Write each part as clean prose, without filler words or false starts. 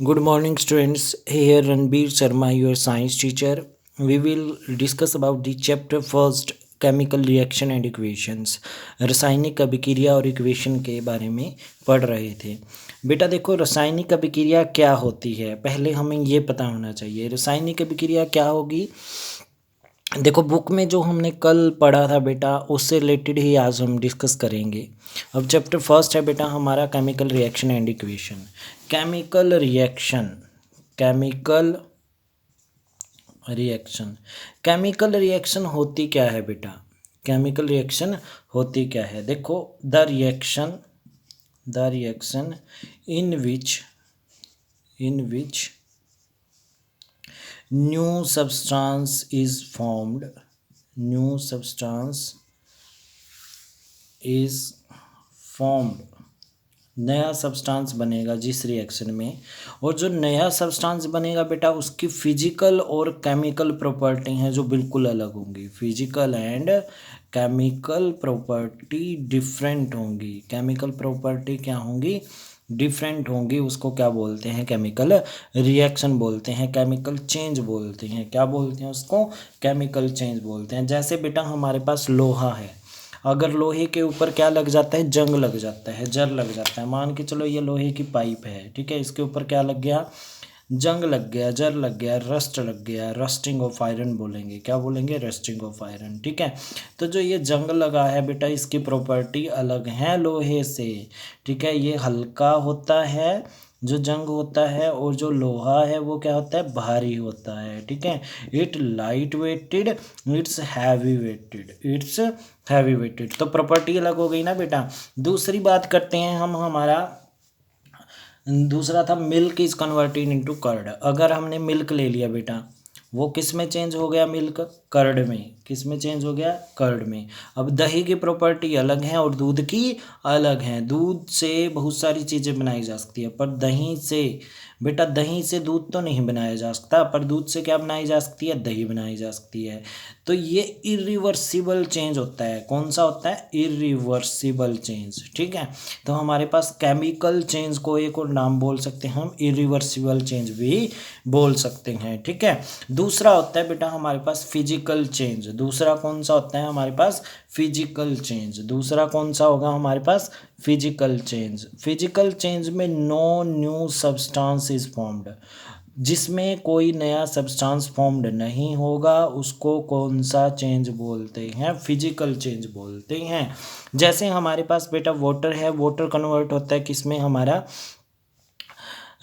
Good morning, students. Here Ranbir Sharma, your science teacher. We will discuss about the chapter first, chemical reaction and equations. रासायनिक अभिक्रिया और equation के बारे में पढ़ रहे थे। बेटा देखो, रासायनिक अभिक्रिया क्या होती है, पहले हमें ये पता होना चाहिए। रासायनिक अभिक्रिया क्या होगी, देखो बुक में जो हमने कल पढ़ा था बेटा, उससे रिलेटेड ही आज हम डिस्कस करेंगे। अब चैप्टर फर्स्ट है बेटा हमारा chemical reaction and equation. Chemical reaction, chemical reaction, chemical reaction होती क्या है बेटा? केमिकल रिएक्शन होती क्या है? देखो, the reaction in which new substance is formed, new substance is formed, नया सब्सटेंस बनेगा जिस रिएक्शन में, और जो नया सब्सटेंस बनेगा बेटा उसकी फिजिकल और केमिकल प्रॉपर्टी हैं जो बिल्कुल अलग होंगी। Physical and chemical property different होंगी। केमिकल प्रॉपर्टी क्या होंगी? डिफरेंट होंगी। उसको क्या बोलते हैं? केमिकल रिएक्शन बोलते हैं, केमिकल चेंज बोलते हैं। क्या बोलते हैं उसको? केमिकल चेंज बोलते हैं। जैसे बेटा हमारे पास लोहा है, अगर लोहे के ऊपर क्या लग जाता है? जंग लग जाता है, जर लग जाता है। मान के चलो ये लोहे की पाइप है, ठीक है, इसके ऊपर क्या लग गया? जंग लग गया, जर लग गया, रस्ट लग गया, रस्टिंग ऑफ आयरन बोलेंगे। क्या बोलेंगे? रस्टिंग ऑफ आयरन, ठीक है। तो जो ये जंग लगा है बेटा, इसकी प्रॉपर्टी अलग है लोहे से, ठीक है। ये हल्का होता है जो जंग होता है, और जो लोहा है वो क्या होता है? भारी होता है, ठीक है। It light weighted, it's heavy weighted, it's heavy weighted. तो प्रॉपर्टी अलग हो गई ना बेटा। दूसरी बात करते हैं हम, हमारा दूसरा था milk is converted into curd. अगर हमने मिल्क ले लिया बेटा, वो किस में चेंज हो गया? मिल्क कर्ड में। किस में चेंज हो गया? कर्ड में। अब दही की प्रॉपर्टी अलग है और दूध की अलग है। दूध से बहुत सारी चीज़ें बनाई जा सकती है, पर दही से बेटा, दही से दूध तो नहीं बनाया जा सकता, पर दूध से क्या बनाई जा सकती है? दही बनाई जा सकती है। तो ये इरिवर्सिबल चेंज होता है। कौन सा होता है? इरिवर्सिबल चेंज, ठीक है। तो हमारे पास केमिकल चेंज को एक और नाम बोल सकते हैं हम, इरिवर्सिबल चेंज भी बोल सकते हैं, ठीक है। दूसरा होता है बेटा हमारे पास फिजिकल चेंज। दूसरा कौन सा होता है हमारे पास? Physical change. दूसरा कौन सा होगा हमारे पास? Physical change. फिजिकल चेंज में no new substance is formed, जिसमें कोई नया सब्सटेंस फॉर्म्ड नहीं होगा, उसको कौन सा चेंज बोलते हैं? फिजिकल चेंज बोलते हैं। जैसे हमारे पास बेटा वाटर है, वाटर कन्वर्ट होता है किस में हमारा?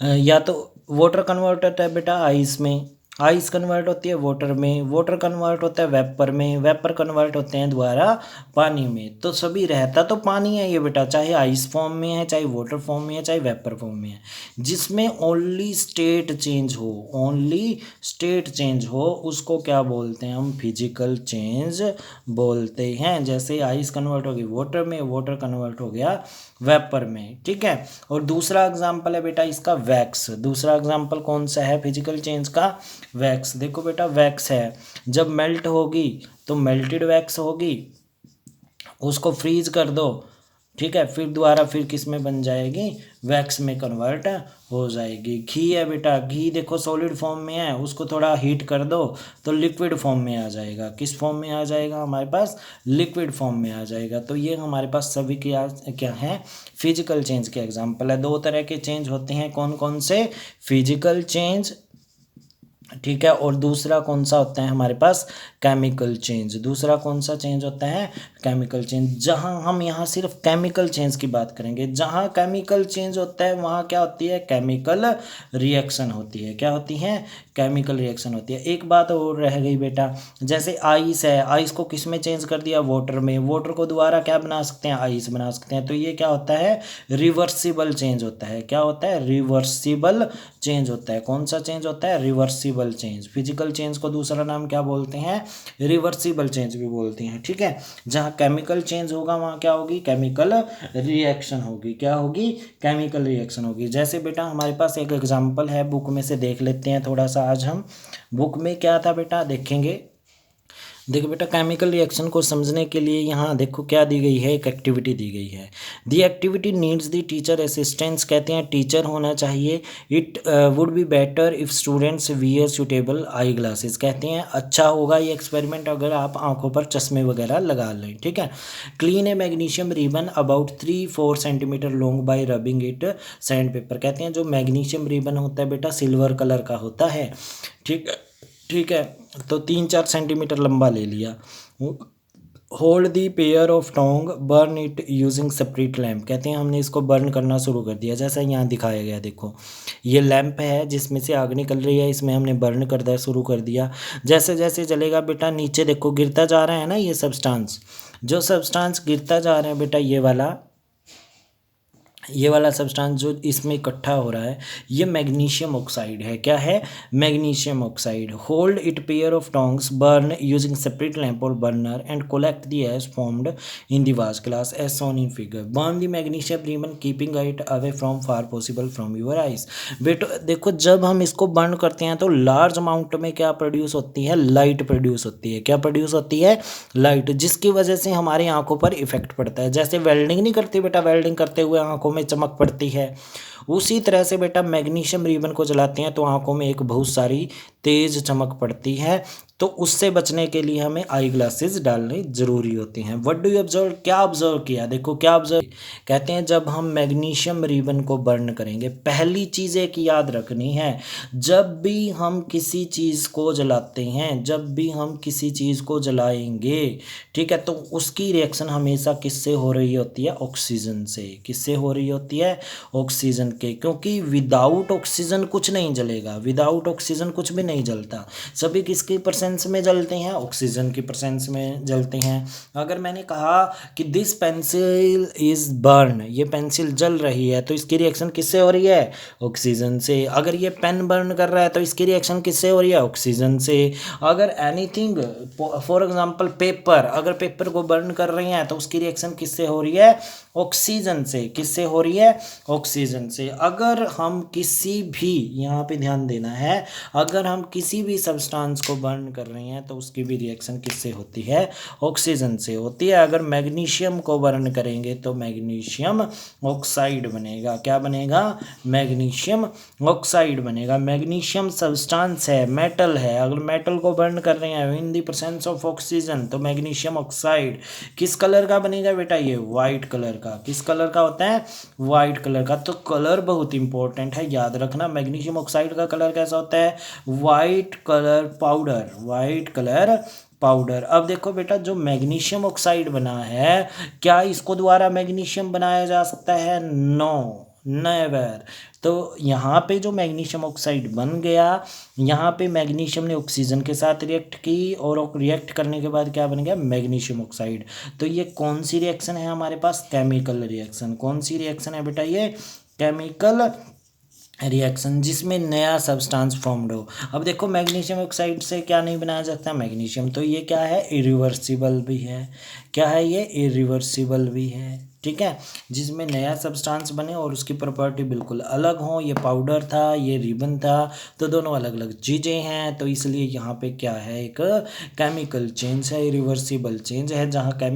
या तो वाटर कन्वर्ट होता है बेटा आइस में, आइस कन्वर्ट होती है वाटर में, वाटर कन्वर्ट होता है वेपर में, वेपर कन्वर्ट होते हैं द्वारा पानी में। तो सभी रहता तो पानी है ये बेटा, चाहे आइस फॉर्म में है, चाहे वाटर फॉर्म में है, चाहे वेपर फॉर्म में है। जिसमें ओनली स्टेट चेंज हो, ओनली स्टेट चेंज हो, उसको क्या बोलते हैं हम? फिजिकल चेंज बोलते हैं। जैसे आइस कन्वर्ट हो गई वाटर में, वाटर कन्वर्ट हो गया वेपर में, ठीक है। और दूसरा एग्जाम्पल है बेटा इसका वैक्स। दूसरा एग्जाम्पल कौन सा है फिजिकल चेंज का? वैक्स। देखो बेटा वैक्स है, जब मेल्ट होगी तो मेल्टेड वैक्स होगी, उसको फ्रीज कर दो, ठीक है, फिर दोबारा फिर किस में बन जाएगी? वैक्स में कन्वर्ट हो जाएगी। घी है बेटा, घी देखो सॉलिड फॉर्म में है, उसको थोड़ा हीट कर दो तो लिक्विड फॉर्म में आ जाएगा। किस फॉर्म में आ जाएगा हमारे पास? लिक्विड फॉर्म में आ जाएगा। तो ये हमारे पास सभी क्या क्या है? फिजिकल चेंज के एग्जाम्पल है। दो तरह के चेंज होते हैं, कौन कौन से? फिजिकल चेंज, ठीक है, और दूसरा कौन सा होता है हमारे पास? Chemical change. दूसरा कौन सा चेंज होता है? Chemical change. जहां हम यहाँ सिर्फ केमिकल चेंज की बात करेंगे, जहां केमिकल चेंज होता है वहां क्या होती है? केमिकल रिएक्शन होती है। क्या होती है? केमिकल रिएक्शन होती है। एक बात और रह गई बेटा, जैसे आइस है, आइस को किस में चेंज कर दिया? वाटर में। वाटर को दोबारा क्या बना सकते हैं? आइस बना सकते हैं। तो ये क्या होता है? रिवर्सिबल चेंज होता है। क्या होता है? रिवर्सिबल चेंज होता है। कौन सा चेंज होता है? Reversible change. फिजिकल चेंज को दूसरा नाम क्या बोलते हैं? रिवर्सिबल चेंज भी बोलते हैं, ठीक है। जहाँ केमिकल चेंज होगा वहाँ क्या होगी? केमिकल रिएक्शन होगी। क्या होगी? केमिकल रिएक्शन होगी। जैसे बेटा हमारे पास एक एग्जांपल है, बुक में से देख लेते हैं थोड़ा सा आज हम। बुक में क्या था बेटा देखेंगे। देखो बेटा, केमिकल रिएक्शन को समझने के लिए यहाँ देखो क्या दी गई है, एक एक्टिविटी दी गई है। The activity needs the teacher assistance, कहते हैं टीचर होना चाहिए। It would be better if students wear suitable eye glasses, कहते हैं अच्छा होगा ये एक्सपेरिमेंट अगर आप आंखों पर चश्मे वगैरह लगा लें, ठीक है। Clean A magnesium ribbon about 3-4 centimetre long by rubbing it sand paper, कहते हैं जो मैग्नीशियम रिबन होता है बेटा सिल्वर कलर का होता है, ठीक है, ठीक है। तो 3-4 सेंटीमीटर लंबा ले लिया। Hold the pair of tong burn it using separate lamp, कहते हैं हमने इसको बर्न करना शुरू कर दिया, जैसा यहाँ दिखाया गया। देखो ये लैंप है जिसमें से आग निकल रही है, इसमें हमने बर्न करना शुरू कर दिया। जैसे जैसे जलेगा बेटा नीचे देखो गिरता जा रहा है ना ये सब्सटेंस, जो सब्सटेंस गिरता जा रहा है बेटा ये वाला सब्सटेंस जो इसमें इकट्ठा हो रहा है ये मैग्नीशियम ऑक्साइड है। क्या है? Magnesium oxide. Hold it pair of tongs burn using separate lamp और burner and collect the ash formed in the watch glass as shown in figure. Burn the magnesium ribbon keeping it away from far possible from your eyes. बेटो देखो जब हम इसको burn करते हैं तो large amount में क्या प्रोड्यूस होती है? लाइट प्रोड्यूस होती है। क्या प्रोड्यूस होती है? लाइट, जिसकी वजह से हमारी आंखों पर इफेक्ट पड़ता है। जैसे वेल्डिंग नहीं करते बेटा, वेल्डिंग करते हुए आंखों में चमक पड़ती है, उसी तरह से बेटा मैग्नीशियम रिबन को जलाते हैं तो आंखों में एक बहुत सारी तेज चमक पड़ती है। तो उससे बचने के लिए हमें आई ग्लासेस डालने जरूरी होते हैं। What do you observe? क्या ऑब्जर्व किया? देखो क्या ऑब्जर्व, कहते हैं जब हम मैग्नीशियम रिबन को बर्न करेंगे, पहली चीज़ एक याद रखनी है, जब भी हम किसी चीज़ को जलाते हैं, जब भी हम किसी चीज़ को जलाएंगे, ठीक है, तो उसकी रिएक्शन हमेशा किससे हो रही होती है? ऑक्सीजन से। किससे हो रही होती है? ऑक्सीजन के, क्योंकि विदाउट ऑक्सीजन कुछ नहीं जलेगा, विदाउट ऑक्सीजन कुछ भी नहीं जलता। सभी किसकी प्रेजेंस में जलते हैं? ऑक्सीजन की प्रेजेंस में जलते हैं। अगर मैंने कहा कि दिस पेंसिल इज बर्न, ये पेंसिल जल रही है, तो इसकी रिएक्शन किससे हो रही है? ऑक्सीजन से। अगर ये पेन बर्न कर रहा है तो इसकी रिएक्शन किससे हो रही है? ऑक्सीजन से। अगर एनीथिंग फॉर एग्जांपल पेपर, अगर पेपर को बर्न कर रही हैं तो उसकी रिएक्शन किससे हो रही है? ऑक्सीजन से। किससे हो रही है? ऑक्सीजन से। अगर हम किसी भी, यहाँ पे ध्यान देना है, अगर हम किसी भी सब्सटेंस को बर्न कर रहे हैं तो उसकी भी रिएक्शन किससे होती है? ऑक्सीजन से होती है। अगर मैग्नीशियम को बर्न करेंगे तो मैग्नीशियम ऑक्साइड बनेगा। क्या बनेगा? मैग्नीशियम ऑक्साइड बनेगा। मैग्नीशियम सब्सटेंस है, मेटल है, अगर मेटल को बर्न कर रहे हैं in the presence of oxygen तो मैग्नीशियम ऑक्साइड किस कलर का बनेगा बेटा? ये वाइट कलर का। किस कलर का होता है? वाइट कलर का। तो कलर बहुत इंपॉर्टेंट है, याद रखना। मैग्नीशियम ऑक्साइड का कलर कैसा होता है? White colour powder, white colour powder. अब देखो बेटा जो मैग्नीशियम ऑक्साइड बना है, क्या इसको दोबारा मैग्नीशियम बनाया जा सकता है? No, never. तो यहाँ पे जो मैग्नीशियम ऑक्साइड बन गया, यहाँ पे मैग्नीशियम ने ऑक्सीजन के साथ रिएक्ट की और रिएक्ट करने के बाद क्या बन गया? Magnesium oxide. तो ये कौन सी रिएक्शन है हमारे पास? Chemical reaction. कौन सी रिएक्शन है बेटा? ये केमिकल रिएक्शन, जिसमें नया सब्सटेंस फॉर्म्ड हो। अब देखो मैग्नीशियम ऑक्साइड से क्या नहीं बनाया जाता? मैग्नीशियम। तो ये क्या है? इरिवर्सिबल भी है। क्या है ये? इरिवर्सिबल भी है, ठीक है, जिसमें नया सब्सटेंस बने और उसकी प्रॉपर्टी बिल्कुल अलग हो। ये पाउडर था, ये रिबन था, तो दोनों अलग अलग चीज़ें हैं, तो इसलिए यहाँ पे क्या है? एक केमिकल चेंज है, इरिवर्सिबल चेंज है, जहाँ